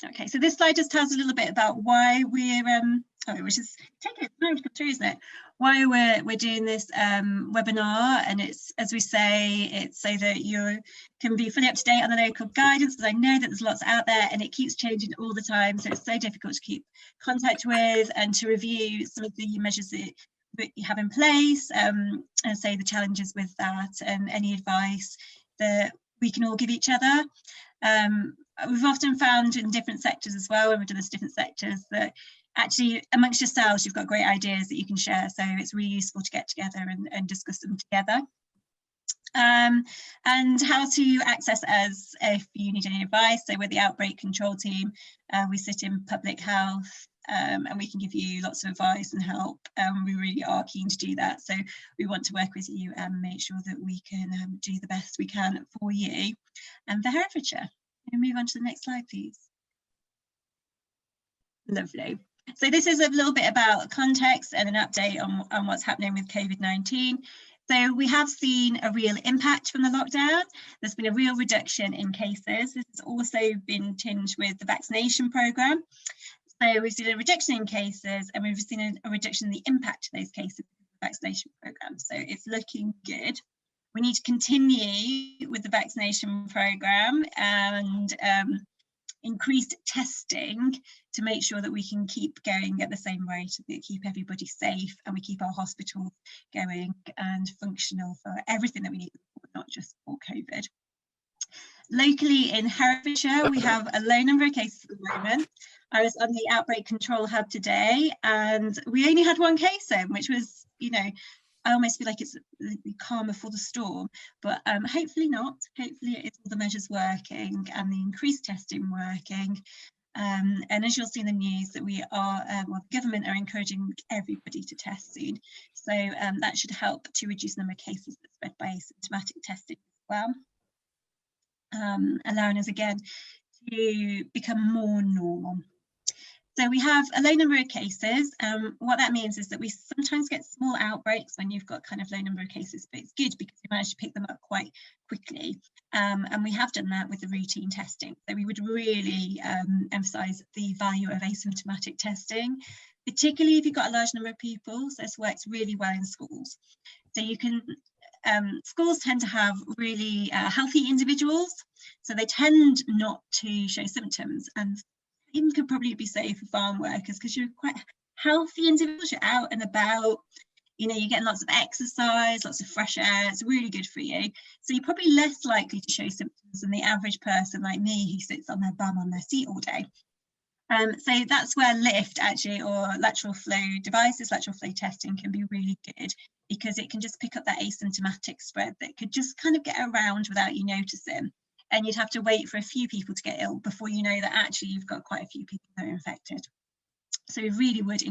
Okay, so this slide just tells a little bit about why we're which is taking its time to come through, isn't it? Why we're doing this webinar, and it's, as we say, it's so that you can be fully up to date on the local guidance, because I know that there's lots out there and it keeps changing all the time, so it's so difficult to keep contact with and to review some of the measures that you have in place, and say the challenges with that, and any advice that we can all give each other. We've often found in different sectors as well, when we've done this different sectors, that actually amongst yourselves you've got great ideas that you can share, so it's really useful to get together and discuss them together. And how to access us if you need any advice. So we're the outbreak control team, we sit in public health, and we can give you lots of advice and help. We really are keen to do that, so we want to work with you and make sure that we can do the best we can for you and for Herefordshire. Can we move on to the next slide, please? Lovely. So this is a little bit about context and an update on what's happening with COVID-19. So we have seen a real impact from the lockdown. There's been a real reduction in cases. This has also been tinged with the vaccination programme. So we've seen a reduction in cases, and we've seen a reduction in the impact of those cases of the vaccination programme. So it's looking good. We need to continue with the vaccination programme and increased testing to make sure that we can keep going at the same rate, that keep everybody safe and we keep our hospitals going and functional for everything that we need, not just for COVID. Locally in Herefordshire, we have a low number of cases at the moment. I was on the outbreak control hub today and we only had one case in, which was, you know, I almost feel like it's the calm before the storm, but hopefully not. Hopefully it is all the measures working and the increased testing working. And as you'll see in the news, that we are, well, the government are encouraging everybody to test soon. So that should help to reduce the number of cases that spread by asymptomatic testing as well. Allowing us again to become more normal. So we have a low number of cases. What that means is that we sometimes get small outbreaks when you've got kind of low number of cases, but it's good because we manage to pick them up quite quickly. And we have done that with the routine testing. So we would really emphasise the value of asymptomatic testing, particularly if you've got a large number of people. So this works really well in schools. So you can, schools tend to have really healthy individuals. So they tend not to show symptoms, and even could probably be safe for farm workers because you're quite healthy individuals, you're out and about, you know, you're getting lots of exercise, lots of fresh air, it's really good for you. So you're probably less likely to show symptoms than the average person like me who sits on their bum on their seat all day. So that's where LFD actually, or lateral flow devices, lateral flow testing can be really good because it can just pick up that asymptomatic spread that could just kind of get around without you noticing. And you'd have to wait for a few people to get ill before you know that actually you've got quite a few people that are infected. So we really would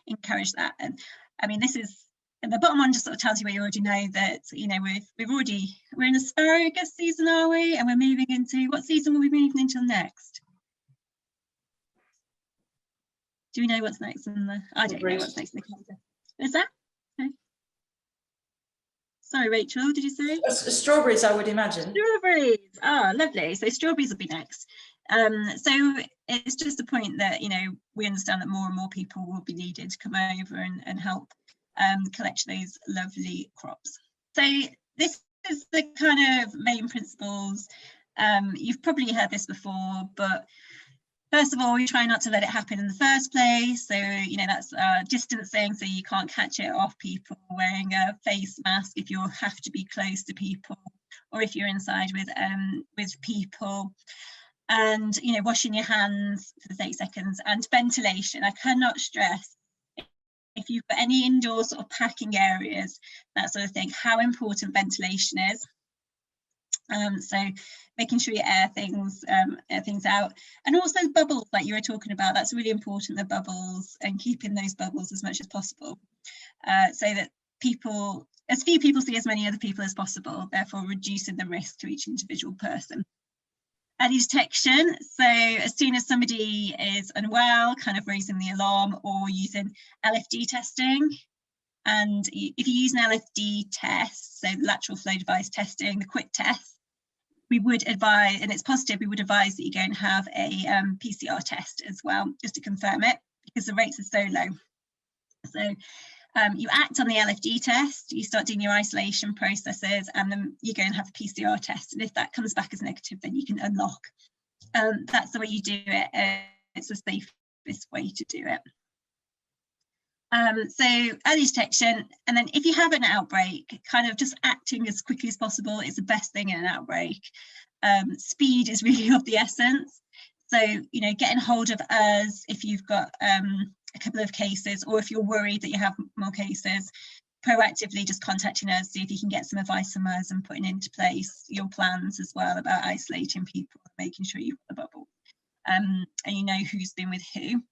encourage that. And I mean, this is, and the bottom one just sort of tells you where you already know that, you know, we're in asparagus season, are we? And we're moving into, what season will we be moving into next? Do we know what's next in the, I don't know what's next in the calendar. Is that? Okay. Sorry, Rachel, did you say? Strawberries, I would imagine. Strawberries, ah, lovely. So strawberries will be next. So it's just a point that, you know, we understand that more and more people will be needed to come over and help collect those lovely crops. So this is the kind of main principles. You've probably heard this before, but first of all, we try not to let it happen in the first place. So, you know, that's distancing, so you can't catch it off people, wearing a face mask if you have to be close to people, or if you're inside with people, and, you know, washing your hands for 30 seconds, and ventilation. I cannot stress, if you've got any indoor sort of packing areas, that sort of thing, how important ventilation is. So making sure you air things out, and also bubbles like you were talking about, that's really important, the bubbles, and keeping those bubbles as much as possible, so that people, as few people see as many other people as possible, therefore reducing the risk to each individual person. Early detection, so as soon as somebody is unwell, kind of raising the alarm, or using LFD testing. And if you use an LFD test, so lateral flow device testing, the quick test, we would advise, and it's positive, we would advise that you go and have a PCR test as well, just to confirm it, because the rates are so low. So you act on the LFD test, you start doing your isolation processes, and then you go and have a PCR test. And if that comes back as negative, then you can unlock. That's the way you do it. It's the safest way to do it. So early detection, and then if you have an outbreak, kind of just acting as quickly as possible is the best thing in an outbreak. Speed is really of the essence. So, you know, getting hold of us if you've got a couple of cases, or if you're worried that you have more cases, proactively just contacting us, see if you can get some advice from us, and putting into place your plans as well about isolating people, making sure you've got the bubble, and you know who's been with who.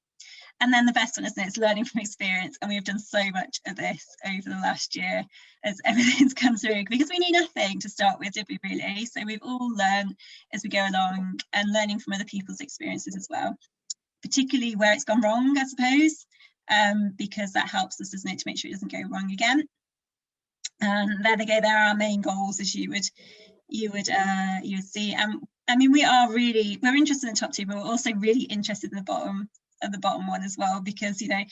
And then the best one, isn't it? It's learning from experience. And we've done so much of this over the last year as everything's come through, because we knew nothing to start with, did we really? So we've all learned as we go along, and learning from other people's experiences as well, particularly where it's gone wrong, I suppose, because that helps us, doesn't it, to make sure it doesn't go wrong again. And there they go, there are our main goals, as you would see. I mean, we're interested in the top two, but we're also really interested in the bottom one as well, because, you know,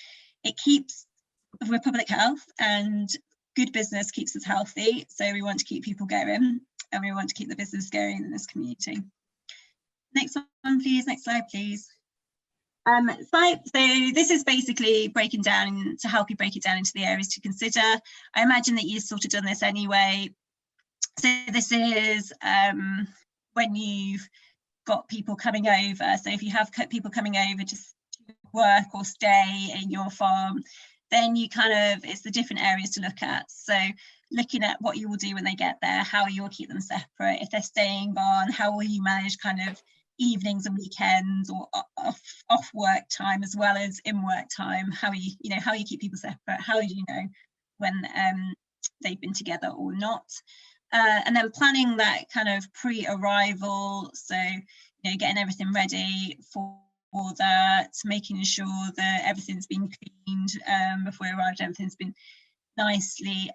we're public health, and good business keeps us healthy. So we want to keep people going, and we want to keep the business going in this community. Next one, please. Next slide, please. So this is basically breaking down, to help you break it down into the areas to consider. I imagine that you've sort of done this anyway. So this is when you've got people coming over. So if you have people coming over to work or stay in your farm, then you it's the different areas to look at. So looking at what you will do when they get there, how you will keep them separate. If they're staying on, how will you manage kind of evenings and weekends, or off work time as well as in work time? How you keep people separate? How do you know when they've been together or not? And then planning that kind of pre-arrival, so, you know, getting everything ready for that, making sure that everything's been cleaned before we arrived, everything's been nicely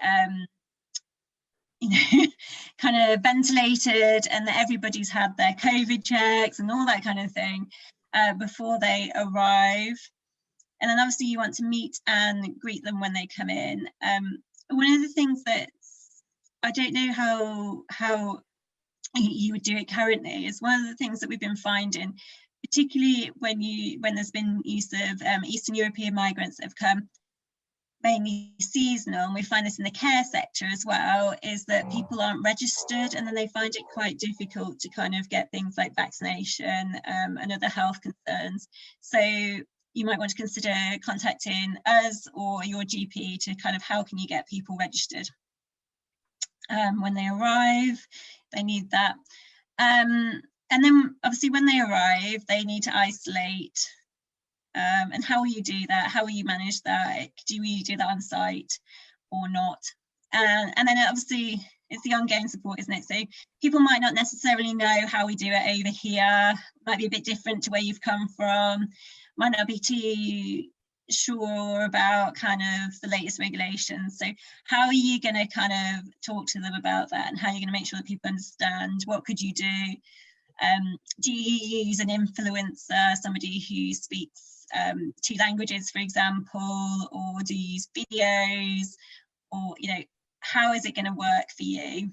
you know, kind of ventilated, and that everybody's had their COVID checks and all that kind of thing before they arrive. And then obviously you want to meet and greet them when they come in. One of the things that I don't know how you would do it currently is one of the things that we've been finding, particularly when there's been use of Eastern European migrants that have come, mainly seasonal, and we find this in the care sector as well, is that people aren't registered, and then they find it quite difficult to kind of get things like vaccination and other health concerns. So you might want to consider contacting us or your GP to kind of, how can you get people registered when they arrive? They need that. And then obviously when they arrive, they need to isolate. And how will you do that? How will you manage that? Do we do that on site or not? And then obviously it's the ongoing support, isn't it? So people might not necessarily know how we do it over here, might be a bit different to where you've come from, might not be too sure about kind of the latest regulations. So how are you going to kind of talk to them about that, and how are you going to make sure that people understand? What could you do? Do you use an influencer, somebody who speaks 2 languages, for example, or do you use videos, or, you know, how is it going to work for you?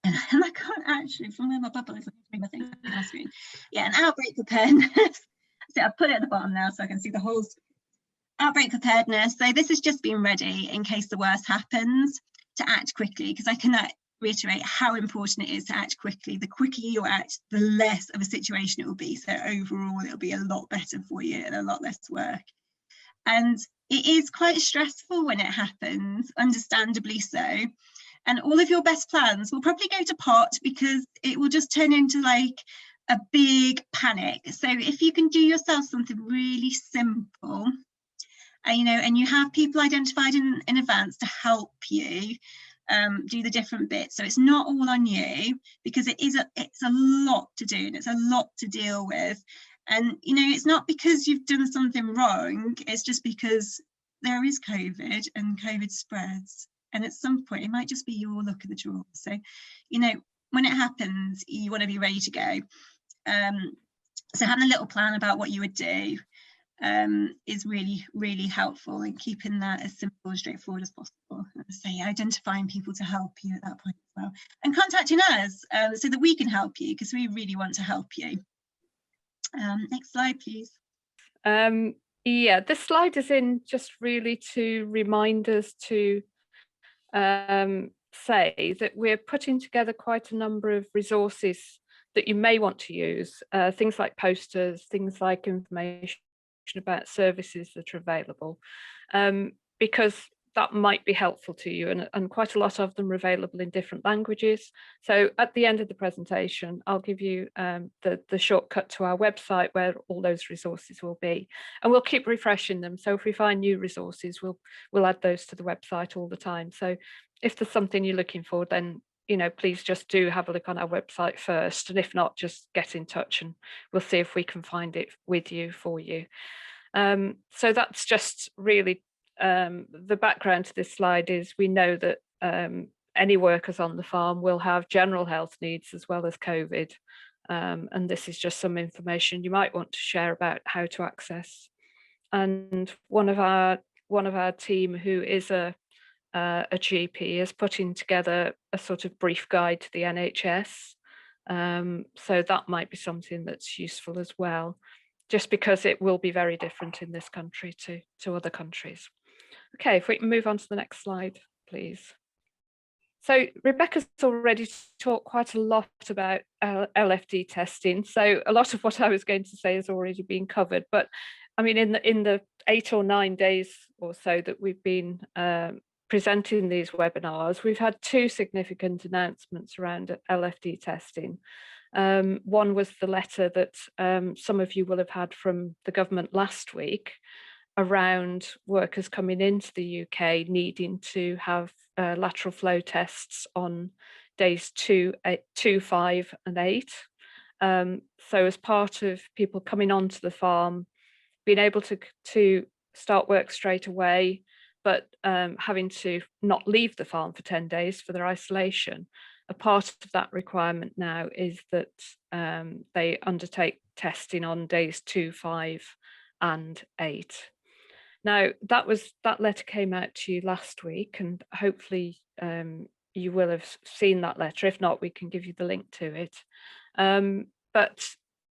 And I can't actually, from where my bubble is, my thing on my screen. Yeah, an outbreak preparedness. So I've put it at the bottom now so I can see the whole outbreak preparedness. So this is just being ready in case the worst happens, to act quickly, because I cannot reiterate how important it is to act quickly. The quicker you act, the less of a situation it will be. So overall, it'll be a lot better for you and a lot less work. And it is quite stressful when it happens, understandably so. And all of your best plans will probably go to pot, because it will just turn into like a big panic. So if you can do yourself something really simple, you know, and you have people identified in advance to help you do the different bits, so it's not all on you, because it's a lot to do and it's a lot to deal with. And, you know, it's not because you've done something wrong, it's just because there is COVID and COVID spreads, and at some point it might just be your luck of the draw. So, you know, when it happens, you want to be ready to go. So having a little plan about what you would do is really helpful in keeping that as simple and straightforward as possible. So identifying people to help you at that point as well, and contacting us so that we can help you, because we really want to help you. Next slide, please. Yeah, this slide is in just really to remind us to say that we're putting together quite a number of resources that you may want to use, things like posters, things like information about services that are available, because that might be helpful to you, and quite a lot of them are available in different languages. So at the end of the presentation, I'll give you the shortcut to our website where all those resources will be, and we'll keep refreshing them. So if we find new resources, we'll add those to the website all the time. So if there's something you're looking for, then please just do have a look on our website first, and if not, just get in touch and we'll see if we can find it with you for you. So that's just really the background to this slide. Is we know that any workers on the farm will have general health needs as well as COVID, and this is just some information you might want to share about how to access. And one of our team, who is a GP, is putting together a sort of brief guide to the NHS. So that might be something that's useful as well, just because it will be very different in this country to other countries. Okay, if we can move on to the next slide, please. So Rebecca's already talked quite a lot about LFD testing. So a lot of what I was going to say has already been covered. But I mean, in the 8 or 9 days or so that we've been presenting these webinars, we've had 2 significant announcements around LFD testing. One was the letter that some of you will have had from the government last week around workers coming into the UK needing to have lateral flow tests on days 2, 5 and 8. So as part of people coming onto the farm, being able to start work straight away, but having to not leave the farm for 10 days for their isolation, a part of that requirement now is that they undertake testing on days 2, 5 and 8. Now, that letter came out to you last week, and hopefully you will have seen that letter. If not, we can give you the link to it. But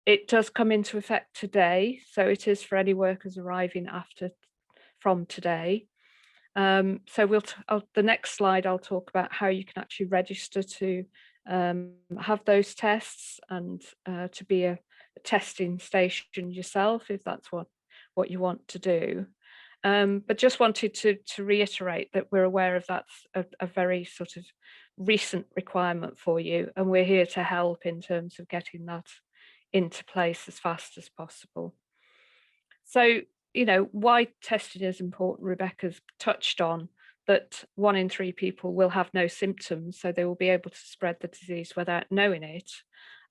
it does come into effect today, so it is for any workers arriving from today. So the next slide, I'll talk about how you can actually register to have those tests and to be a testing station yourself, if that's what you want to do. But just wanted to reiterate that we're aware of that's a very sort of recent requirement for you, and we're here to help in terms of getting that into place as fast as possible. So, why testing is important, Rebecca's touched on that 1 in 3 people will have no symptoms, so they will be able to spread the disease without knowing it.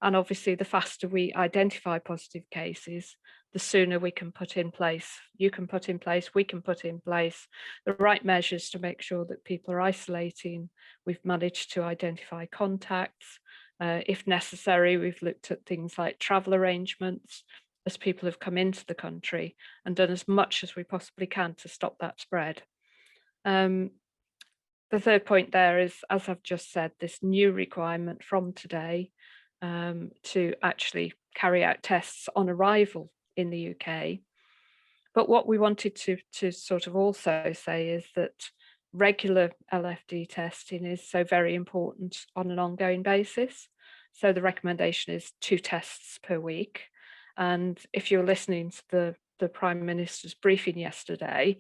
And obviously, the faster we identify positive cases, the sooner we can put in place, we can put in place the right measures to make sure that people are isolating. We've managed to identify contacts. If necessary, we've looked at things like travel arrangements as people have come into the country, and done as much as we possibly can to stop that spread. The third point there is, as I've just said, this new requirement from today to actually carry out tests on arrival in the UK. But what we wanted to sort of also say is that regular LFD testing is so very important on an ongoing basis. So the recommendation is 2 tests per week. And if you're listening to the Prime Minister's briefing yesterday,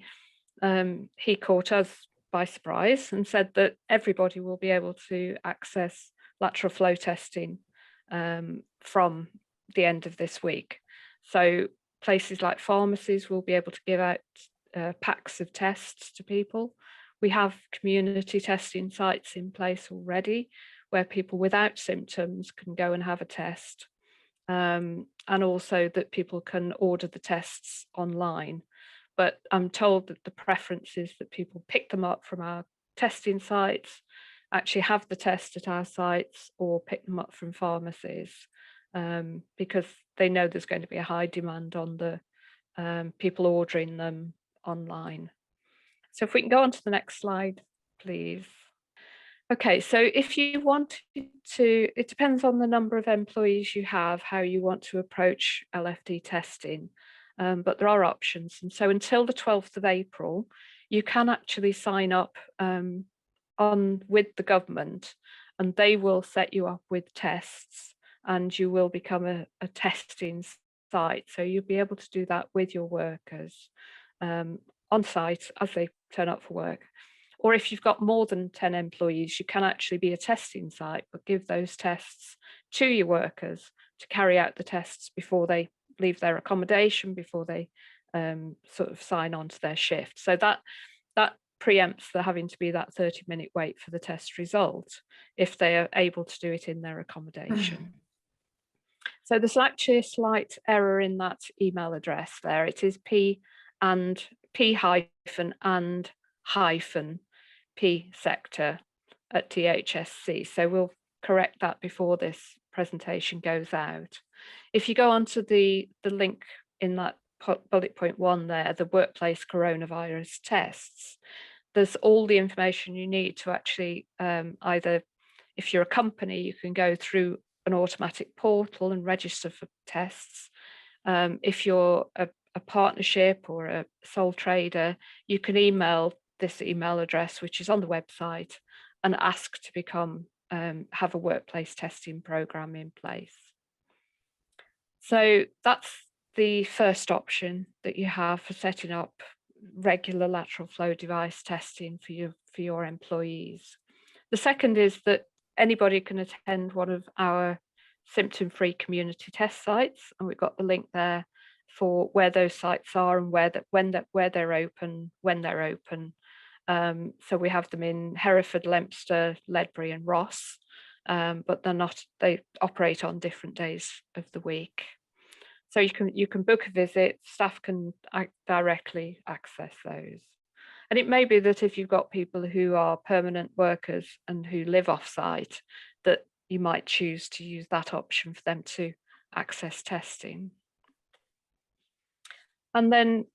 he caught us by surprise and said that everybody will be able to access lateral flow testing from the end of this week. So places like pharmacies will be able to give out packs of tests to people. We have community testing sites in place already where people without symptoms can go and have a test. And also that people can order the tests online. But I'm told that the preference is that people pick them up from our testing sites, actually have the test at our sites or pick them up from pharmacies, because they know there's going to be a high demand on the people ordering them online. So if we can go on to the next slide, please. Okay, so if you wanted to, it depends on the number of employees you have, how you want to approach LFD testing, but there are options. And so until the 12th of April, you can actually sign up with the government, and they will set you up with tests, and you will become a testing site. So you'll be able to do that with your workers on site as they turn up for work. Or if you've got more than 10 employees, you can actually be a testing site, but give those tests to your workers to carry out the tests before they leave their accommodation, before they sort of sign on to their shift. So that preempts there having to be that 30-minute wait for the test result if they are able to do it in their accommodation. So there's actually a slight error in that email address there. It is P sector at THSC. So we'll correct that before this presentation goes out. If you go onto the link in that bullet point 1 there, the workplace coronavirus tests, there's all the information you need to actually either, if you're a company, you can go through an automatic portal and register for tests. If you're a partnership or a sole trader, you can email this email address, which is on the website, and ask to become have a workplace testing program in place. So that's the first option that you have for setting up regular lateral flow device testing for your employees. The second is that anybody can attend one of our symptom-free community test sites, and we've got the link there for where those sites are and where they're open, when they're open. So we have them in Hereford, Leominster, Ledbury and Ross, but they operate on different days of the week. So you can book a visit, staff can directly access those. And it may be that if you've got people who are permanent workers and who live off-site, that you might choose to use that option for them to access testing. And then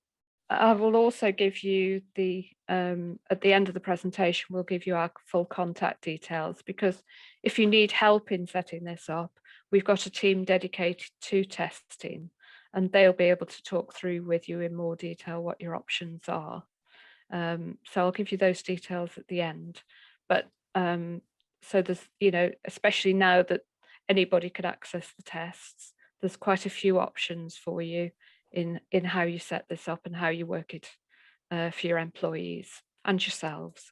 I will also give you at the end of the presentation, we'll give you our full contact details, because if you need help in setting this up, we've got a team dedicated to testing, and they'll be able to talk through with you in more detail what your options are. So I'll give you those details at the end. But so there's, especially now that anybody can access the tests, there's quite a few options for you in how you set this up and how you work it for your employees and yourselves.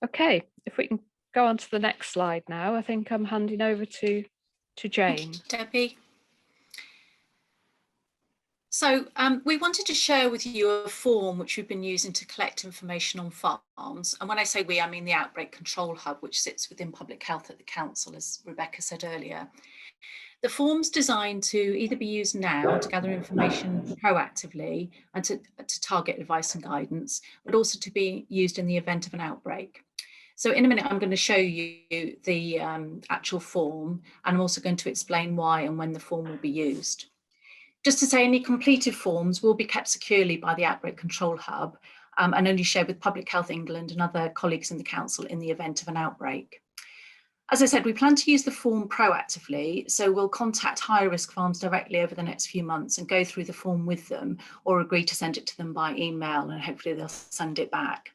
Okay, if we can go on to the next slide now, I think I'm handing over to Jane. Debbie. So we wanted to share with you a form which we've been using to collect information on farms. And when I say we, I mean the Outbreak Control Hub, which sits within Public Health at the Council, as Rebecca said earlier. The form's designed to either be used now to gather information proactively and to target advice and guidance, but also to be used in the event of an outbreak. So in a minute, I'm going to show you the actual form, and I'm also going to explain why and when the form will be used. Just to say, any completed forms will be kept securely by the Outbreak Control Hub and only shared with Public Health England and other colleagues in the Council in the event of an outbreak. As I said, we plan to use the form proactively, so we'll contact higher risk farms directly over the next few months and go through the form with them, or agree to send it to them by email, and hopefully they'll send it back.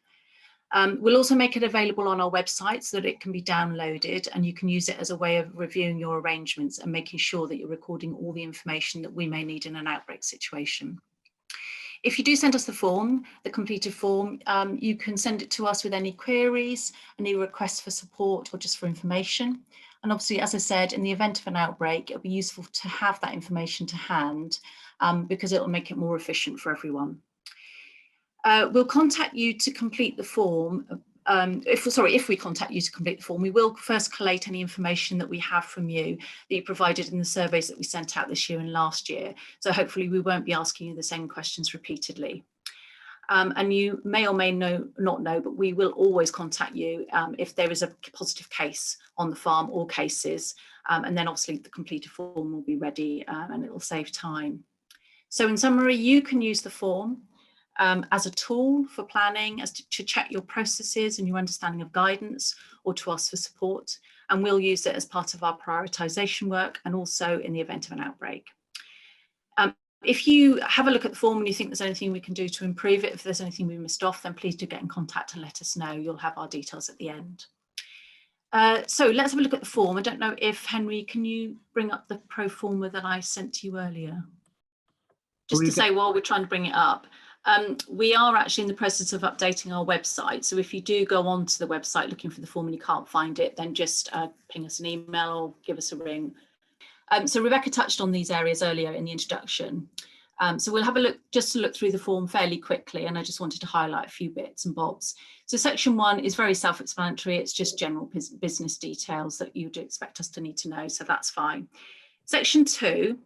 We'll also make it available on our website so that it can be downloaded, and you can use it as a way of reviewing your arrangements and making sure that you're recording all the information that we may need in an outbreak situation. If you do send us the form, the completed form, you can send it to us with any queries, any requests for support, or just for information. And obviously, as I said, in the event of an outbreak, it'll be useful to have that information to hand because it'll make it more efficient for everyone. We'll contact you to complete the form. If we contact you to complete the form, we will first collate any information that we have from you that you provided in the surveys that we sent out this year and last year. So hopefully we won't be asking you the same questions repeatedly. And you may or may not know, but we will always contact you if there is a positive case on the farm or cases. And then obviously the completed form will be ready and it will save time. So in summary, you can use the form as a tool for planning, as to check your processes and your understanding of guidance, or to ask for support. And we'll use it as part of our prioritisation work and also in the event of an outbreak. If you have a look at the form and you think there's anything we can do to improve it, if there's anything we missed off, then please do get in contact and let us know. You'll have our details at the end. So let's have a look at the form. I don't know if, Henry, can you bring up the Proforma that I sent to you earlier? Just to say, while we're trying to bring it up, we are actually in the process of updating our website. So if you do go onto the website looking for the form and you can't find it, then just ping us an email or give us a ring. So Rebecca touched on these areas earlier in the introduction. So we'll have a look, just to look through the form fairly quickly, and I just wanted to highlight a few bits and bobs. So section 1 is very self-explanatory. It's just general business details that you'd expect us to need to know, so that's fine. Section 2,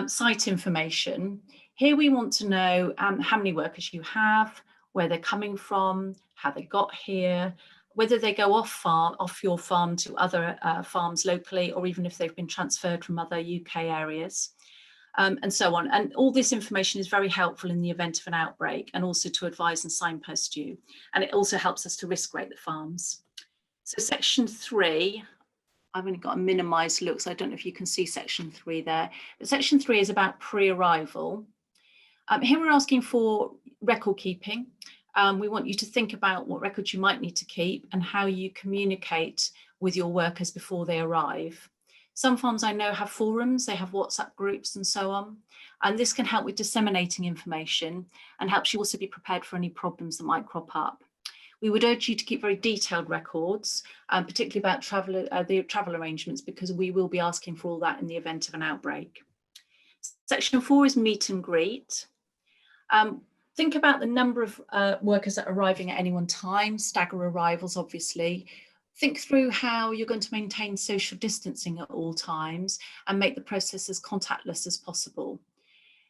site information. Here we want to know how many workers you have, where they're coming from, how they got here, whether they go off your farm to other farms locally, or even if they've been transferred from other UK areas, and so on. And all this information is very helpful in the event of an outbreak, and also to advise and signpost you. And it also helps us to risk rate the farms. So section 3, I've only got a minimised look, so I don't know if you can see section 3 there. But section 3 is about pre-arrival. Here we're asking for record keeping. We want you to think about what records you might need to keep and how you communicate with your workers before they arrive. Some farms I know have forums, they have WhatsApp groups and so on. And this can help with disseminating information and helps you also be prepared for any problems that might crop up. We would urge you to keep very detailed records, particularly about the travel arrangements, because we will be asking for all that in the event of an outbreak. Section 4 is meet and greet. Think about the number of workers that are arriving at any one time, stagger arrivals, obviously. Think through how you're going to maintain social distancing at all times and make the process as contactless as possible.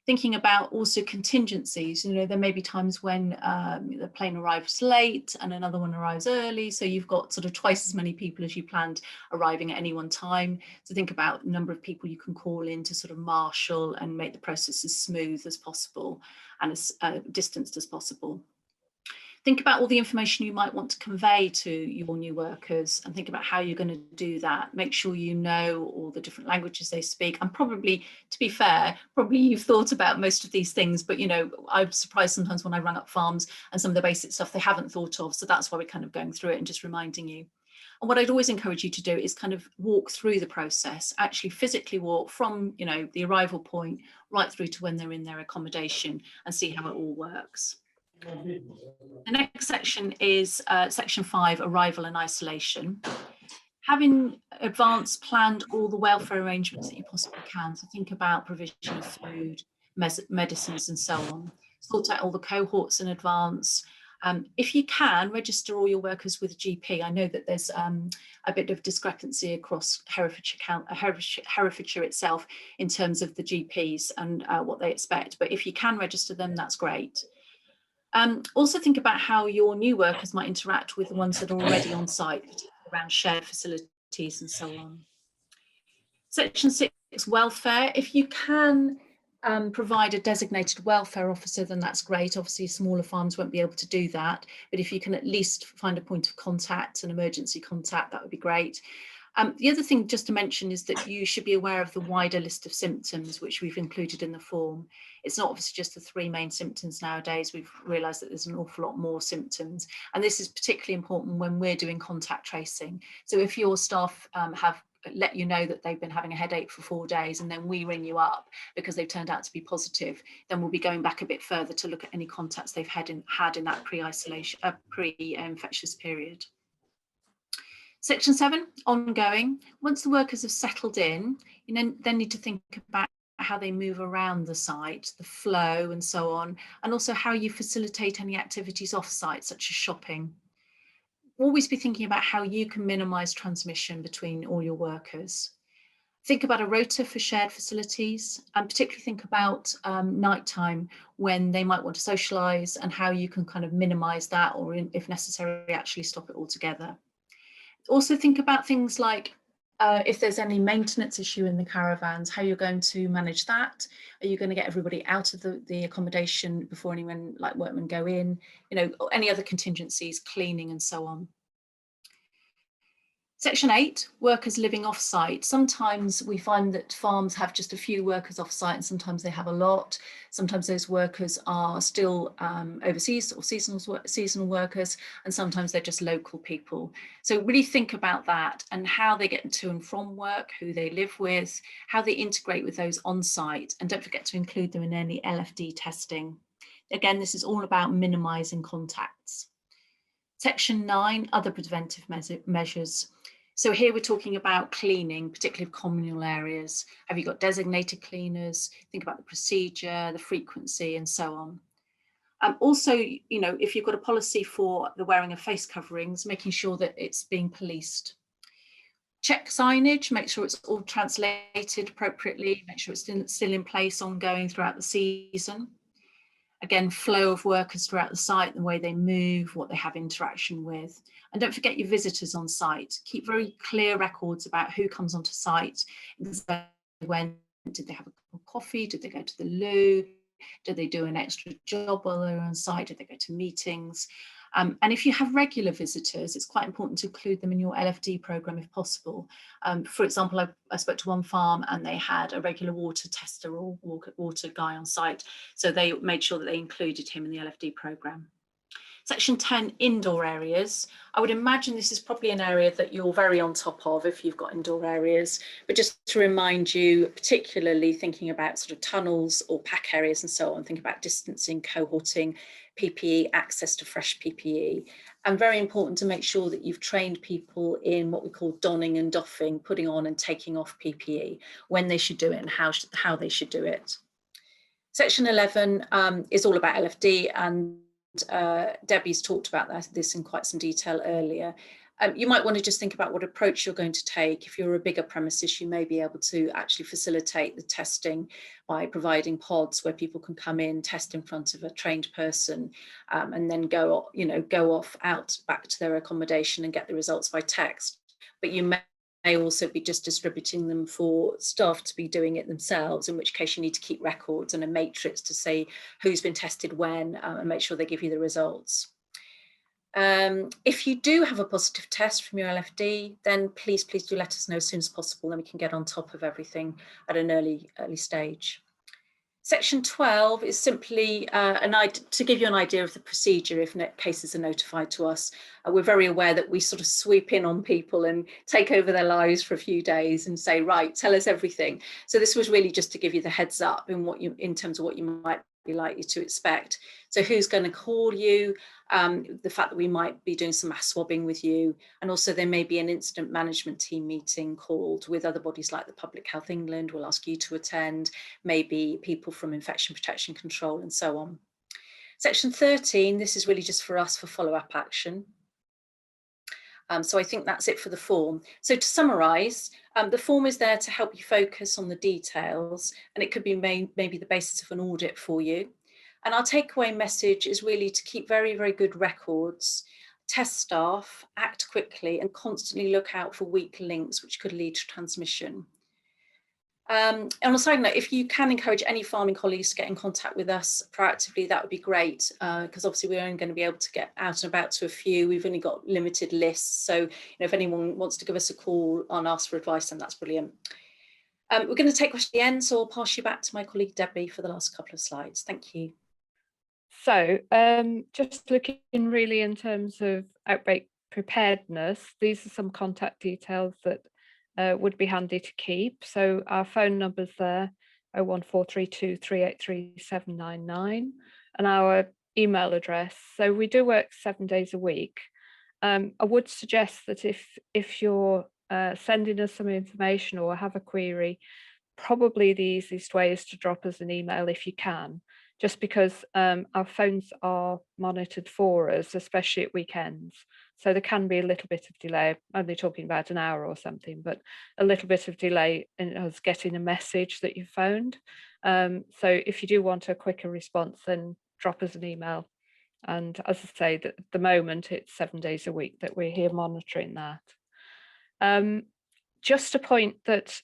Thinking about also contingencies, you know, there may be times when the plane arrives late and another one arrives early, so you've got sort of twice as many people as you planned arriving at any one time. So think about the number of people you can call in to sort of marshal and make the process as smooth as possible and as distanced as possible. Think about all the information you might want to convey to your new workers and think about how you're going to do that. Make sure you know all the different languages they speak. And probably, to be fair, probably you've thought about most of these things, but you know, I'm surprised sometimes when I run up farms and some of the basic stuff they haven't thought of. So that's why we're kind of going through it and just reminding you. And what I'd always encourage you to do is kind of walk through the process, actually physically walk from, you know, the arrival point right through to when they're in their accommodation and see how it all works. The next section is section 5, arrival and isolation. Having advanced planned all the welfare arrangements that you possibly can, so think about provision of food, medicines and so on. Sort out all the cohorts in advance. If you can, register all your workers with a GP. I know that there's a bit of discrepancy across Herefordshire itself in terms of the GPs and what they expect, but if you can register them, that's great. Also think about how your new workers might interact with the ones that are already on site, particularly around shared facilities and so on. Section 6, welfare. If you can provide a designated welfare officer, then that's great. Obviously, smaller farms won't be able to do that, but if you can at least find a point of contact, an emergency contact, that would be great. The other thing just to mention is that you should be aware of the wider list of symptoms which we've included in the form. It's not obviously just the 3 main symptoms nowadays. We've realised that there's an awful lot more symptoms, and this is particularly important when we're doing contact tracing. So if your staff have let you know that they've been having a headache for 4 days and then we ring you up because they've turned out to be positive, then we'll be going back a bit further to look at any contacts they've had in that pre-infectious period. Section 7, ongoing. Once the workers have settled in, you then need to think about how they move around the site, the flow and so on, and also how you facilitate any activities off-site, such as shopping. Always be thinking about how you can minimise transmission between all your workers. Think about a rota for shared facilities, and particularly think about nighttime when they might want to socialise, and how you can kind of minimise that, or if necessary, actually stop it altogether. Also think about things like if there's any maintenance issue in the caravans, how you're going to manage that. Are you going to get everybody out of the accommodation before anyone like workmen go in? You know, any other contingencies, cleaning and so on. Section 8, workers living off-site. Sometimes we find that farms have just a few workers off-site, and sometimes they have a lot. Sometimes those workers are still overseas or seasonal workers, and sometimes they're just local people. So really think about that and how they get to and from work, who they live with, how they integrate with those on-site, and don't forget to include them in any LFD testing. Again, this is all about minimising contacts. Section 9, other preventive measures. So here we're talking about cleaning, particularly of communal areas. Have you got designated cleaners? Think about the procedure, the frequency, and so on. Also, you know, if you've got a policy for the wearing of face coverings, making sure that it's being policed. Check signage, make sure it's all translated appropriately, make sure it's still in place ongoing throughout the season. Again, flow of workers throughout the site, the way they move, what they have interaction with. And don't forget your visitors on site. Keep very clear records about who comes onto site, when, did they have a cup of coffee, did they go to the loo, did they do an extra job while they were on site, did they go to meetings? And if you have regular visitors, it's quite important to include them in your LFD programme if possible. For example, I spoke to one farm and they had a regular water tester or water guy on site. So they made sure that they included him in the LFD programme. Section 10, indoor areas. I would imagine this is probably an area that you're very on top of if you've got indoor areas, but just to remind you, particularly thinking about sort of tunnels or pack areas and so on, think about distancing, cohorting, PPE, access to fresh PPE, and very important to make sure that you've trained people in what we call donning and doffing, putting on and taking off PPE, when they should do it and how they should do it. Section 11 is all about LFD, and Debbie's talked about this in quite some detail earlier. You might want to just think about what approach you're going to take. If you're a bigger premises, you may be able to actually facilitate the testing by providing pods where people can come in, test in front of a trained person, and then go off out back to their accommodation and get the results by text. But you may also be just distributing them for staff to be doing it themselves, in which case you need to keep records and a matrix to say who's been tested when, and make sure they give you the results. If you do have a positive test from your LFD, then please do let us know as soon as possible, then we can get on top of everything at an early stage. Section 12 is simply to give you an idea of the procedure if cases are notified to us. We're very aware that we sort of sweep in on people and take over their lives for a few days and say, right, tell us everything. So this was really just to give you the heads up in terms of what you might be likely to expect. So who's going to call you, the fact that we might be doing some mass swabbing with you, and also there may be an incident management team meeting called with other bodies like the Public Health England. We'll ask you to attend, maybe people from Infection Protection Control and so on. Section 13, this is really just for us for follow-up action. So I think that's it for the form. So to summarise, the form is there to help you focus on the details, and it could be maybe the basis of an audit for you. And our takeaway message is really to keep very, very good records, test staff, act quickly, and constantly look out for weak links which could lead to transmission. And on a side note, if you can encourage any farming colleagues to get in contact with us proactively, that would be great, because obviously we're only going to be able to get out and about to a few. We've only got limited lists, so if anyone wants to give us a call and ask for advice, then that's brilliant. We're going to take questions at the end, so I'll pass you back to my colleague Debbie for the last couple of slides. Thank you. So just looking really in terms of outbreak preparedness, these are some contact details that would be handy to keep. So our phone number's there, 01432 383 799, and our email address. So we do work 7 days a week. I would suggest that if you're sending us some information or have a query, probably the easiest way is to drop us an email if you can, just because our phones are monitored for us, especially at weekends. So there can be a little bit of delay, only talking about an hour or something, but a little bit of delay in us getting a message that you phoned. So if you do want a quicker response, then drop us an email. And as I say, at the moment, it's 7 days a week that we're here monitoring that. Just a point that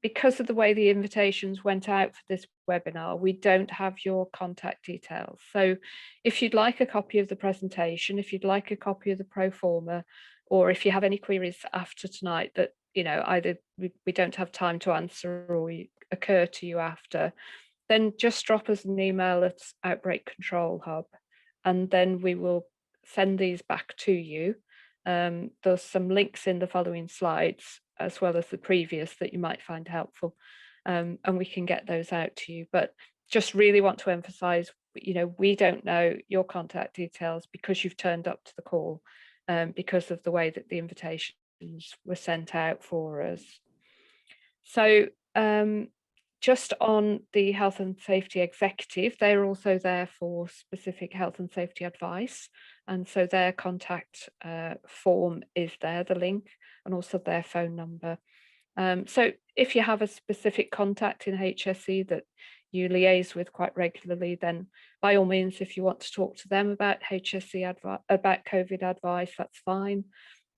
because of the way the invitations went out for this webinar, we don't have your contact details. So if you'd like a copy of the presentation, if you'd like a copy of the Proforma, or if you have any queries after tonight that, you know, either we don't have time to answer or occur to you after, then just drop us an email at Outbreak Control Hub, and then we will send these back to you. There's some links in the following slides, as well as the previous, that you might find helpful, and we can get those out to you. But just really want to emphasize, you know, we don't know your contact details because you've turned up to the call, because of the way that the invitations were sent out for us. So just on the health and safety executive, they're also there for specific health and safety advice. And so their contact form is there, the link, and also their phone number. So if you have a specific contact in HSE that you liaise with quite regularly, then by all means, if you want to talk to them about HSE about COVID advice, that's fine.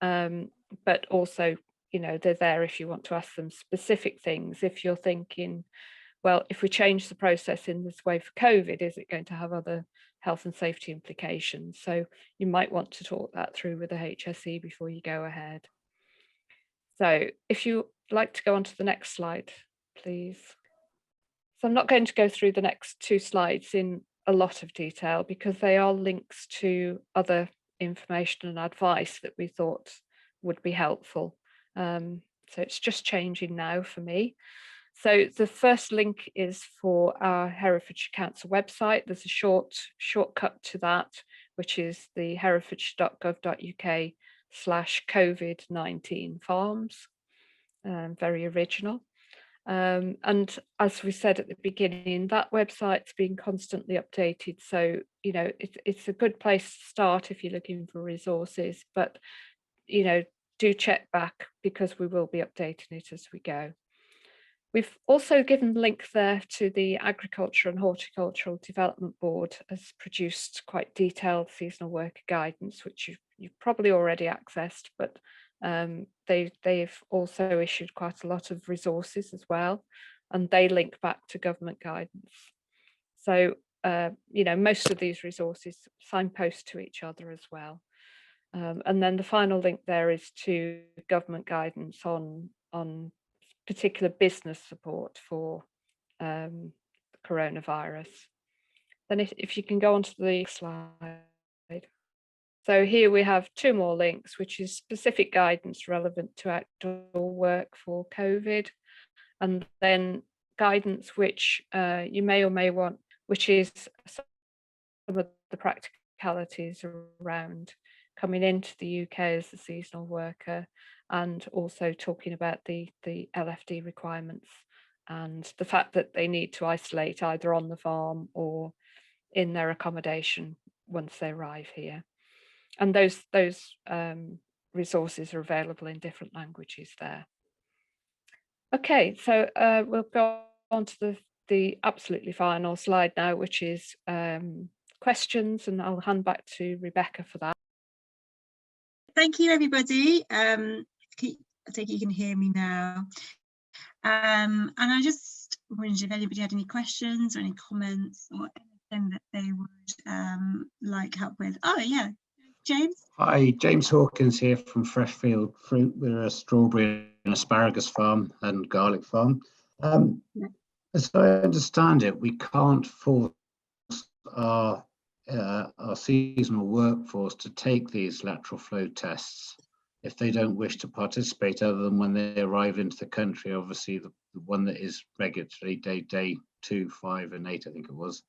But also, you know, they're there if you want to ask them specific things. If you're thinking, well, if we change the process in this way for COVID, is it going to have other health and safety implications? So you might want to talk that through with the HSE before you go ahead. So if you'd like to go on to the next slide, please. So I'm not going to go through the next 2 slides in a lot of detail because they are links to other information and advice that we thought would be helpful. So it's just changing now for me. So the first link is for our Herefordshire Council website. There's a shortcut to that, which is the herefordshire.gov.uk/COVID-19 farms. Very original. And as we said at the beginning, that website's being constantly updated. So, you know, it's a good place to start if you're looking for resources, but, you know, do check back because we will be updating it as we go. We've also given the link there to the Agriculture and Horticultural Development Board has produced quite detailed seasonal worker guidance, which you've probably already accessed, but they've also issued quite a lot of resources as well, and they link back to government guidance. So, you know, most of these resources signpost to each other as well. And then the final link there is to government guidance on particular business support for coronavirus. Then if you can go on to the slide. So here we have 2 more links, which is specific guidance relevant to outdoor work for COVID, and then guidance which you may or may want, which is some of the practicalities around coming into the UK as a seasonal worker, and also talking about the LFD requirements and the fact that they need to isolate either on the farm or in their accommodation once they arrive here. And those resources are available in different languages there. Okay, so we'll go on to the absolutely final slide now, which is questions, and I'll hand back to Rebecca for that. Thank you, everybody. I think you can hear me now. And I just wondered if anybody had any questions or any comments or anything that they would like help with. Oh, yeah. James? Hi, James Hawkins here from Freshfield Fruit. We're a strawberry and asparagus farm and garlic farm. As I understand it, we can't force our seasonal workforce to take these lateral flow tests if they don't wish to participate, other than when they arrive into the country. Obviously, the one that is regulatory, day 2, 5 and 8, I think it was.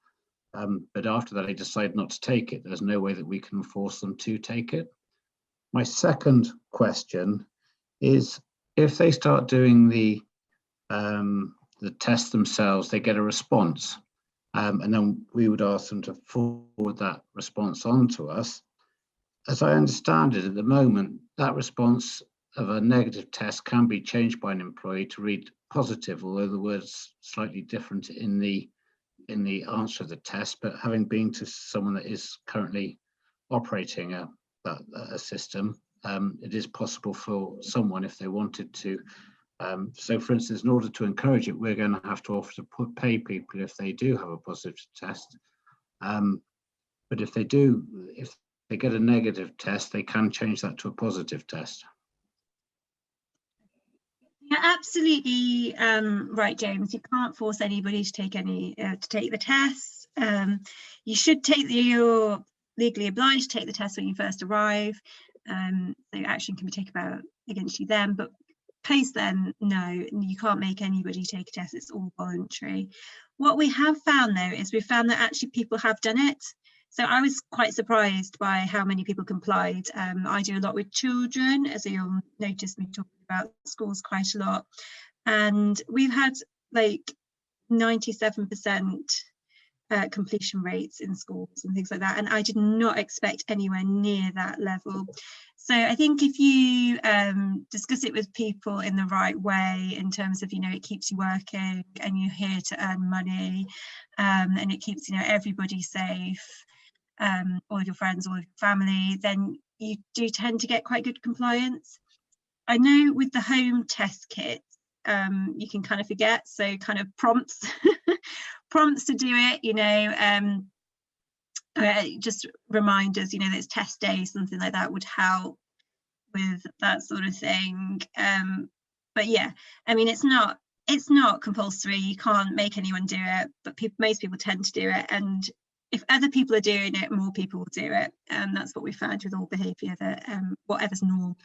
But after that, they decide not to take it. There's no way that we can force them to take it. My second question is, if they start doing the test themselves, they get a response. and then we would ask them to forward that response on to us. As I understand it, at the moment, that response of a negative test can be changed by an employee to read positive, although the word's slightly different in the answer to the test. But having been to someone that is currently operating a system, it is possible for someone, if they wanted to. So, for instance, in order to encourage it, we're going to have to offer to pay people if they do have a positive test. But if they get a negative test, they can change that to a positive test. You're absolutely right, James. You can't force anybody to take the test. You should you're legally obliged to take the test when you first arrive. So action can be taken against you then, but post then, no, you can't make anybody take a test. It's all voluntary. What we have found though is we've found that actually people have done it. So I was quite surprised by how many people complied. I do a lot with children, as you'll notice me talking about schools quite a lot. And we've had like 97% completion rates in schools and things like that. And I did not expect anywhere near that level. So I think if you discuss it with people in the right way, in terms of, it keeps you working and you're here to earn money, and it keeps, everybody safe, all of your friends, all of your family, then you do tend to get quite good compliance. I know with the home test kits, you can kind of forget, so kind of prompts prompts to do it, just reminders, that it's test day, something like that would help with that sort of thing. But yeah, I mean, it's not compulsory. You can't make anyone do it, but most people tend to do it, and if other people are doing it, more people will do it. And that's what we found with all behaviour, that whatever's normal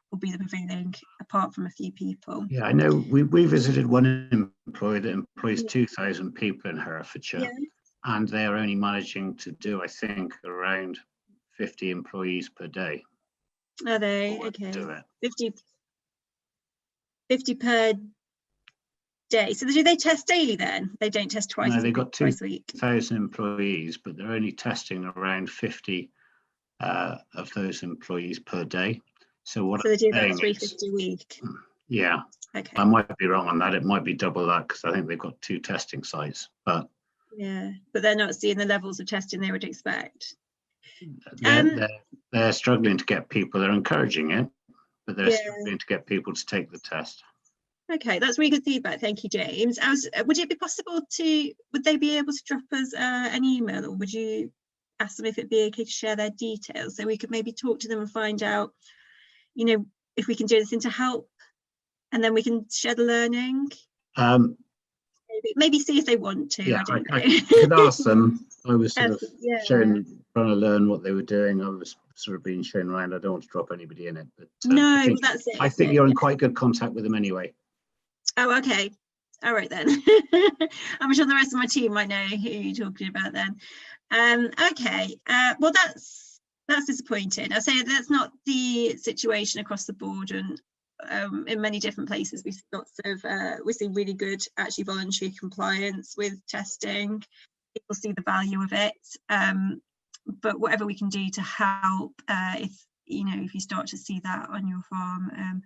will be the prevailing, apart from a few people. Yeah, I know we visited one employee that employs 2,000 people in Herefordshire, and they're only managing to do, I think, around 50 employees per day. Are they? Okay. 50 per day. So do they test daily then? They don't test twice? No, they've got twice a week. 2,000 employees, but they're only testing around 50 of those employees per day. So they do about 350 a week. Yeah. Okay. I might be wrong on that. It might be double that, because I think they've got 2 testing sites. But yeah, but they're not seeing the levels of testing they would expect. They're struggling to get people. They're encouraging it, but they're struggling to get people to take the test. Okay, that's really good feedback. Thank you, James. Would it be possible would they be able to drop us an email, or would you ask them if it'd be okay to share their details, so we could maybe talk to them and find out, if we can do anything to help, and then we can share the learning? Maybe see if they want to. Yeah, I could ask them. I was sort of trying to learn what they were doing. I was sort of being shown around. I don't want to drop anybody in it, but no, that's it. I think you're in quite good contact with them anyway. Oh, okay. All right then. I'm sure the rest of my team might know who you're talking about then. Okay. Well, that's disappointing. I say that's not the situation across the board, and in many different places we see lots of we see really good actually voluntary compliance with testing. People see the value of it, but whatever we can do to help, if you start to see that on your farm,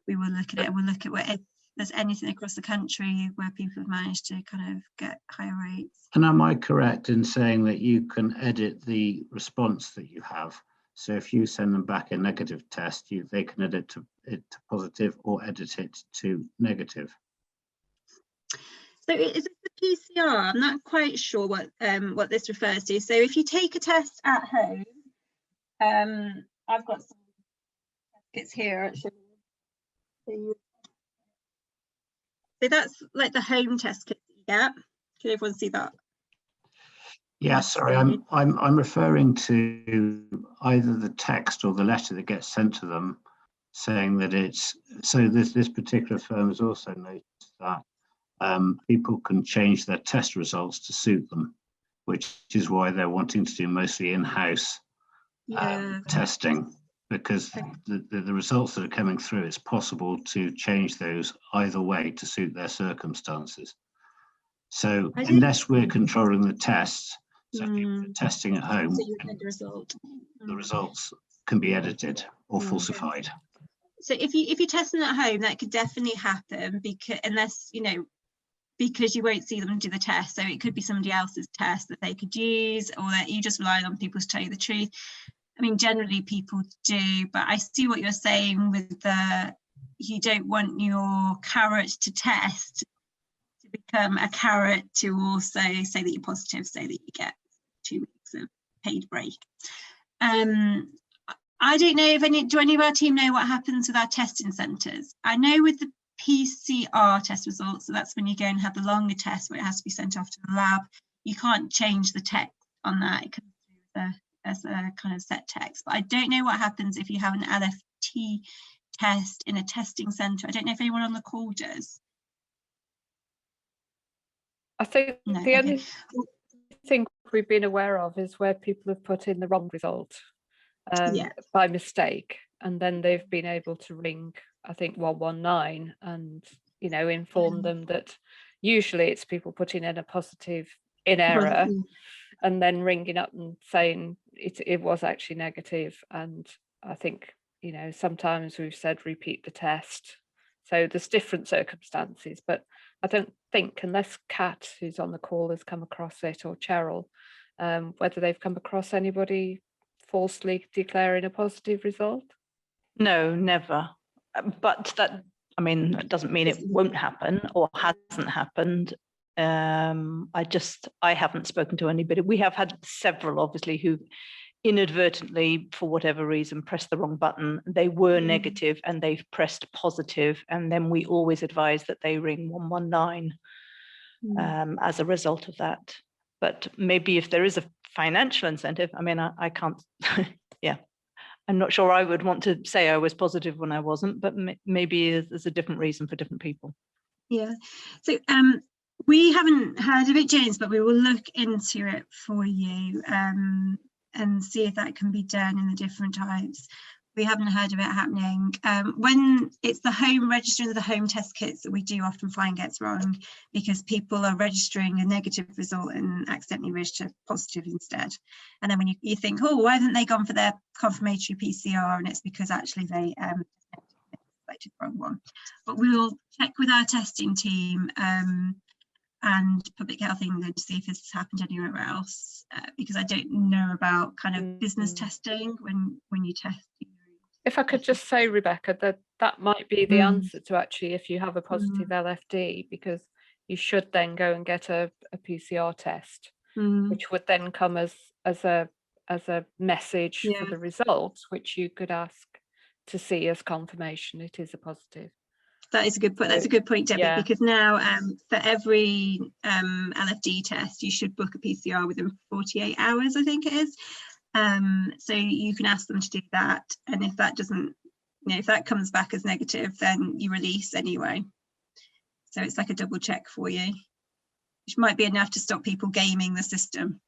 we will look at it, and we'll look at if there's anything across the country where people have managed to kind of get higher rates. And am I correct in saying that you can edit the response that you have? So if you send them back a negative test, they can edit it to positive, or edit it to negative. So is it the PCR? I'm not quite sure what this refers to. So if you take a test at home, I've got some kits here actually. So that's like the home test kit that you get. Can everyone see that? Yeah, sorry, I'm referring to either the text or the letter that gets sent to them, saying that it's so. This particular firm has also noticed that people can change their test results to suit them, which is why they're wanting to do mostly in-house testing, because the results that are coming through, it's possible to change those either way to suit their circumstances. So unless we're controlling the tests, so people are testing at home, So you get the result. the results can be edited or falsified. So if you're testing at home, that could definitely happen, because unless, you know, because you won't see them do the test. So it could be somebody else's test that they could use, or that you just rely on people to tell you the truth. I mean, generally people do, but I see what you're saying with the, you don't want your carrot to test to become a carrot to also say that you're positive, so that you get 2 weeks of paid break. I don't know if do any of our team know what happens with our testing centres? I know with the PCR test results, so that's when you go and have the longer test where it has to be sent off to the lab. You can't change the text on that. It comes through as a kind of set text. But I don't know what happens if you have an LFT test in a testing centre. I don't know if anyone on the call does. I think No, the okay. only thing we've been aware of is where people have put in the wrong result by mistake, and then they've been able to ring, I think, 119 and, you know, inform them that usually it's people putting in a positive in error and then ringing up and saying it was actually negative. And I think, you know, sometimes we've said repeat the test. So there's different circumstances, but I don't think, unless Kat, who's on the call, has come across it, or Cheryl, whether they've come across anybody falsely declaring a positive result. No, never. But that, I mean, that doesn't mean it won't happen or hasn't happened. I haven't spoken to anybody. We have had several, obviously, who inadvertently, for whatever reason, pressed the wrong button. They were negative and they've pressed positive, and then we always advise that they ring 119 as a result of that. But maybe if there is a financial incentive, I mean, I can't, yeah. I'm not sure I would want to say I was positive when I wasn't, but maybe there's a different reason for different people. Yeah, so we haven't heard of it, James, but we will look into it for you and see if that can be done in the different types. We haven't heard of it happening. When it's the home registering of the home test kits that we do often find gets wrong, because people are registering a negative result and accidentally register positive instead. And then when you think, oh, why haven't they gone for their confirmatory PCR? And it's because actually they selected the wrong one. But we'll check with our testing team and Public Health England to see if this has happened anywhere else, because I don't know about kind of business testing when you test. If I could just say, Rebecca, that might be the answer to actually, if you have a positive LFD, because you should then go and get a PCR test, which would then come as a message for the results, which you could ask to see as confirmation it is a positive. That is a good point. That's a good point, Debbie, because now for every LFD test, you should book a PCR within 48 hours, I think it is. So you can ask them to do that. And if that doesn't, you know, if that comes back as negative, then you release anyway. So it's like a double check for you, which might be enough to stop people gaming the system.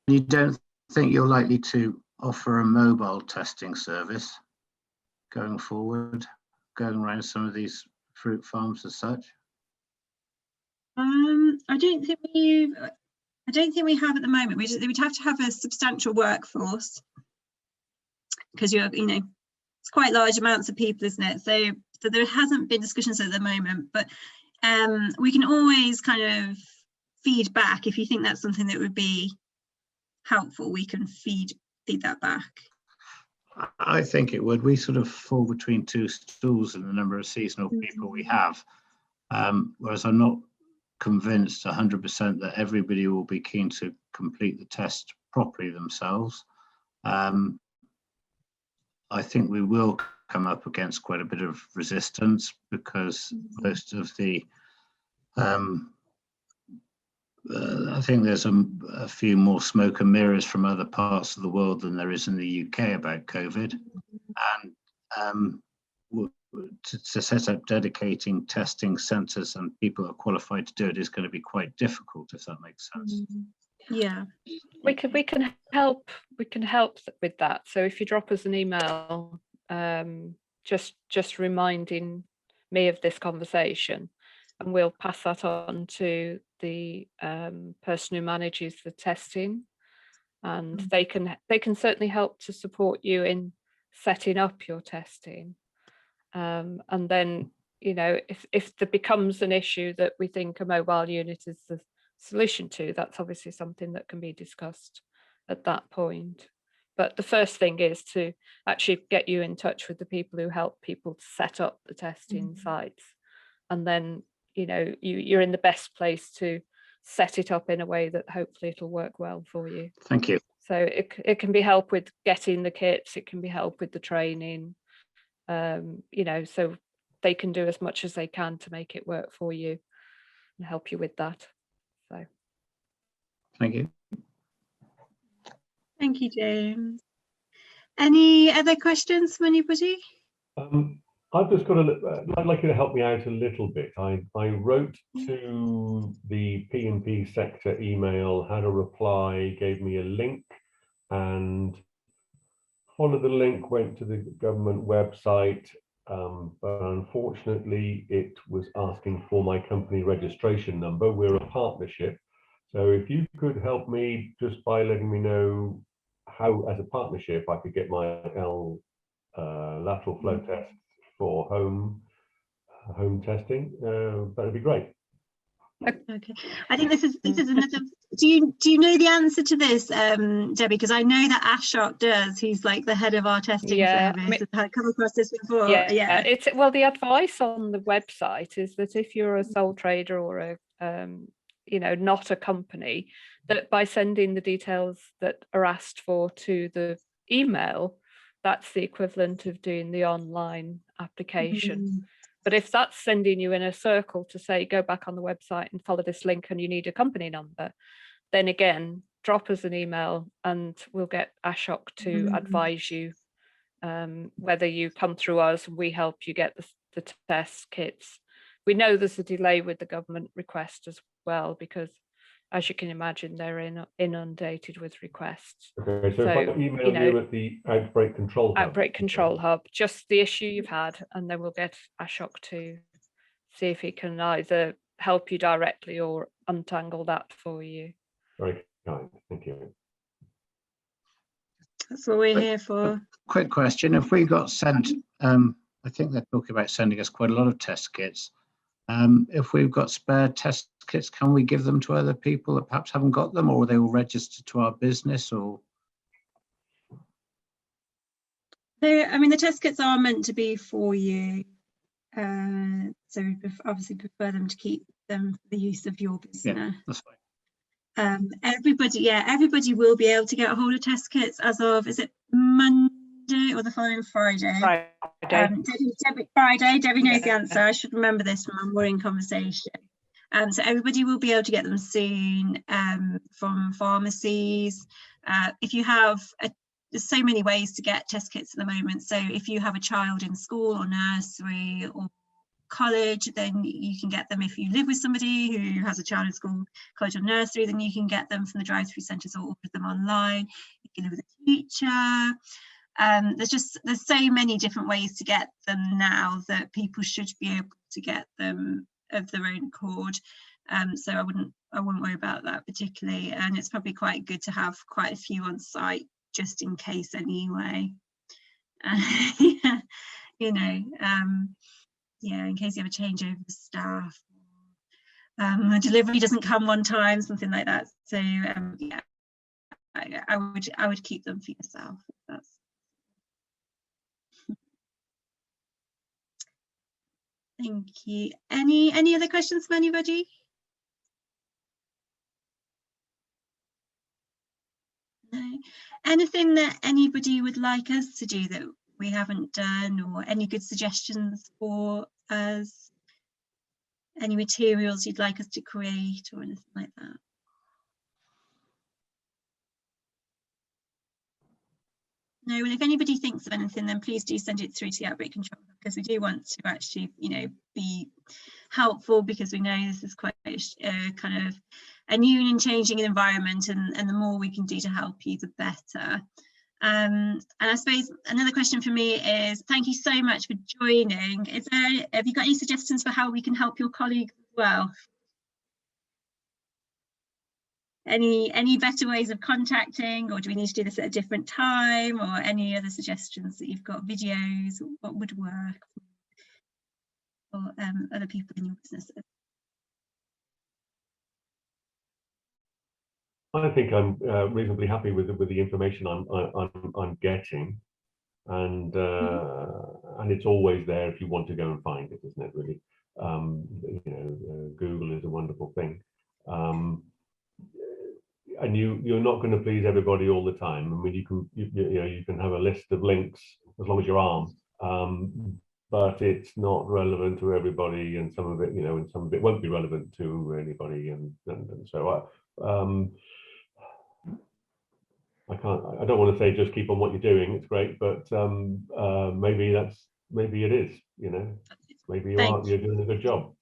You don't think you're likely to offer a mobile testing service going forward, going around some of these fruit farms as such? I don't think we have at the moment. We'd have to have a substantial workforce, because it's quite large amounts of people, isn't it? So there hasn't been discussions at the moment, but we can always kind of feed back. If you think that's something that would be helpful, we can feed that back. I think it would. We sort of fall between two stools in the number of seasonal people we have, whereas I'm not convinced 100% that everybody will be keen to complete the test properly themselves. I think we will come up against quite a bit of resistance, because most of the I think there's a few more smoke and mirrors from other parts of the world than there is in the UK about COVID, and to set up dedicating testing centres and people are qualified to do it is going to be quite difficult, if that makes sense. Yeah, we can help with that. So if you drop us an email, just reminding me of this conversation, and we'll pass that on to the person who manages the testing, and they can certainly help to support you in setting up your testing. And then, you know, if there becomes an issue that we think a mobile unit is the solution to, that's obviously something that can be discussed at that point. But the first thing is to actually get you in touch with the people who help people set up the testing sites. And then, you know, you're in the best place to set it up in a way that hopefully it'll work well for you. Thank you. So it can be help with getting the kits, it can be help with the training, you know, so they can do as much as they can to make it work for you and help you with that. So Thank you. Thank you, James. Any other questions from anybody? I've just got I'd like you to help me out a little bit. I wrote to the P&P sector email, had a reply, gave me a link, and followed the link, went to the government website, but unfortunately it was asking for my company registration number. We're a partnership. So if you could help me just by letting me know how, as a partnership, I could get my lateral flow test for home testing, that'd be great. Okay, I think this is another. Do you know the answer to this, Debbie? Because I know that Ashok does. He's like the head of our testing service. I've come across this before. Yeah. It's, well, the advice on the website is that if you're a sole trader or a you know, not a company, that by sending the details that are asked for to the email, that's the equivalent of doing the online application. But if that's sending you in a circle to say, go back on the website and follow this link and you need a company number, then again, drop us an email and we'll get Ashok to advise you whether you come through us and we help you get the test kits. We know there's a delay with the government request as well, because as you can imagine, they're inundated with requests. Okay, so if I email you at the Outbreak Control Hub. Outbreak Control Hub, just the issue you've had, and then we'll get Ashok to see if he can either help you directly or untangle that for you. Very kind, thank you. That's what we're here for. Quick question: if we got sent, I think they're talking about sending us quite a lot of test kits. If we've got spare test kits, can we give them to other people that perhaps haven't got them, or are they all registered to our business? Or I mean, the test kits are meant to be for you, so we obviously prefer them to keep them for the use of your business. Yeah, that's fine. Everybody will be able to get a hold of test kits as of, is it Monday or the following Friday? Friday. Debbie knows the answer. I should remember this from our morning conversation. So everybody will be able to get them soon from pharmacies. If you have, there's so many ways to get test kits at the moment. So if you have a child in school or nursery or college, then you can get them. If you live with somebody who has a child in school, college or nursery, then you can get them from the drive-through centres or order them online. You can live with a teacher. There's so many different ways to get them now that people should be able to get them of their own accord. So I wouldn't worry about that particularly, and it's probably quite good to have quite a few on site just in case anyway. In case you have a changeover of staff, a delivery doesn't come one time, something like that. So I would keep them for yourself. That's Thank you. Any other questions from anybody? No. Anything that anybody would like us to do that we haven't done, or any good suggestions for us? Any materials you'd like us to create or anything like that? No, well, if anybody thinks of anything, then please do send it through to the Outbreak Control, because we do want to actually, be helpful, because we know this is quite kind of a new and changing environment, and the more we can do to help you, the better. And I suppose another question for me is, thank you so much for joining. Have you got any suggestions for how we can help your colleagues as Well, any better ways of contacting, or do we need to do this at a different time, or any other suggestions that you've got? Videos, what would work for other people in your businesses? I think I'm reasonably happy with the information I'm getting, and it's always there if you want to go and find it, isn't it? Really, Google is a wonderful thing, and you're not going to please everybody all the time. I mean, you can have a list of links as long as your arm, but it's not relevant to everybody, and some of it, and some of it won't be relevant to anybody, and so I don't want to say just keep on what you're doing. It's great, but maybe it is. Maybe you're doing a good job.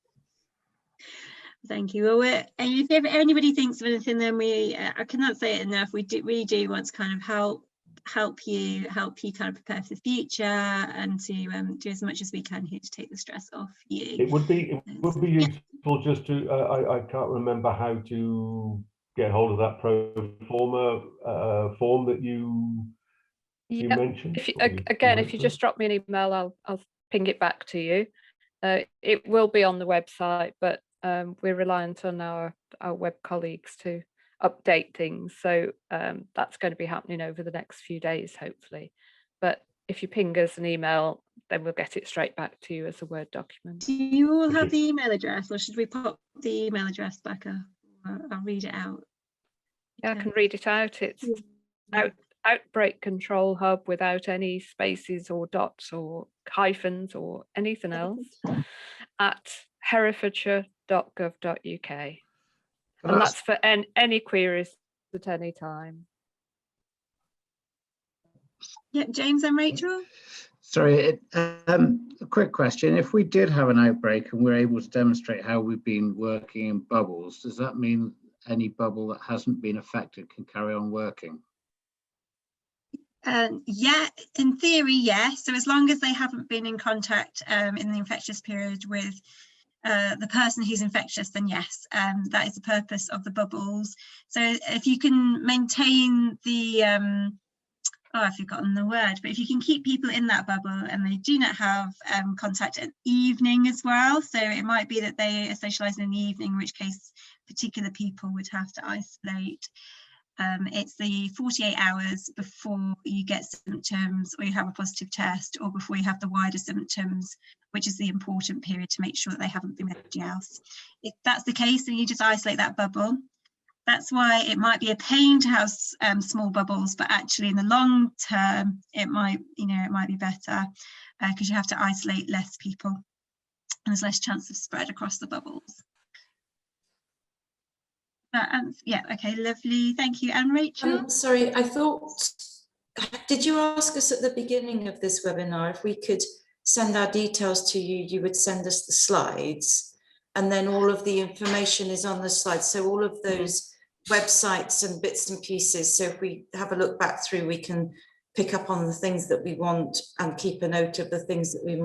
Thank you. Well, and if anybody thinks of anything, then I cannot say it enough. We really do want to kind of help you kind of prepare for the future, and to do as much as we can here to take the stress off you. It would be useful just to I can't remember how to get hold of that Proforma form that you mentioned. If you just drop me an email, I'll ping it back to you. It will be on the website, but we're reliant on our web colleagues to update things, so that's going to be happening over the next few days, hopefully. But if you ping us an email, then we'll get it straight back to you as a Word document. Do you all have the email address, or should we pop the email address back? I'll read it out. Yeah, I can read it out. It's Outbreak Control Hub, without any spaces or dots or hyphens or anything else, at herefordshire.gov.uk. And that's for any queries at any time. Yeah, James and Rachel? Sorry, a quick question. If we did have an outbreak and we're able to demonstrate how we've been working in bubbles, does that mean any bubble that hasn't been affected can carry on working? Yeah, in theory, yes. So as long as they haven't been in contact in the infectious period with the person who's infectious, then yes, that is the purpose of the bubbles. So if you can maintain the I've forgotten the word, but if you can keep people in that bubble and they do not have contact at evening as well, so it might be that they are socialising in the evening, in which case particular people would have to isolate. It's the 48 hours before you get symptoms or you have a positive test, or before you have the wider symptoms, which is the important period to make sure that they haven't been anybody else. If that's the case, then you just isolate that bubble. That's why it might be a pain to have small bubbles, but actually in the long term, it might be better because you have to isolate less people and there's less chance of spread across the bubbles. Yeah, okay, lovely, thank you. And Rachel? Sorry, I thought, did you ask us at the beginning of this webinar if we could send our details to you, you would send us the slides, and then all of the information is on the slides, so all of those websites and bits and pieces, so if we have a look back through, we can pick up on the things that we want and keep a note of the things that we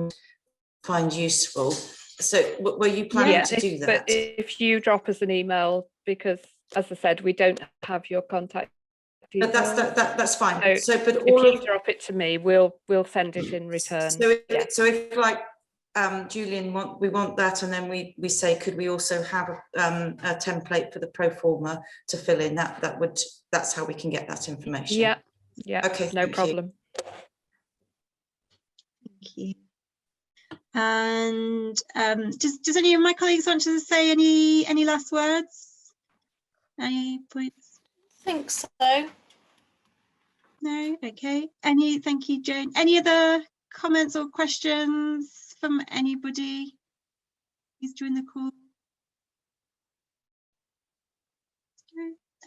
find useful. So were you planning to do that? But if you drop us an email, because as I said, we don't have your contact details. But that's fine. So but all if you drop it to me, we'll send it in return. So if like Julian, we want that, and then we say, could we also have a template for the Proforma to fill in? That's how we can get that information. Yeah. Okay. No problem. Thank you. And does any of my colleagues want to say any last words? Any points? I think so. No. Okay. Thank you, Jane. Any other comments or questions from anybody who's joined the call?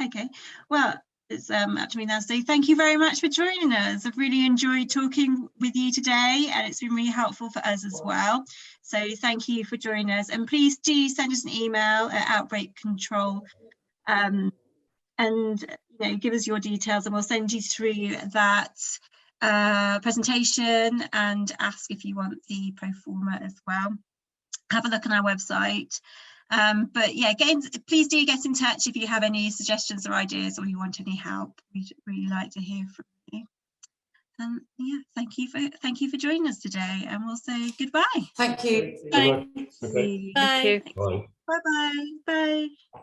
Okay, well, it's up to me now. So thank you very much for joining us. I've really enjoyed talking with you today, and it's been really helpful for us as well. So thank you for joining us, and please do send us an email at Outbreak Control and give us your details, and we'll send you through that presentation and ask if you want the Proforma as well. have a look on our website. But yeah, please do get in touch if you have any suggestions or ideas, or you want any help. We'd really like to hear from you. And yeah, thank you for joining us today, and we'll say goodbye. Thank you. Good luck. Thanks. Okay. Thank you. Bye. Bye-bye. Bye.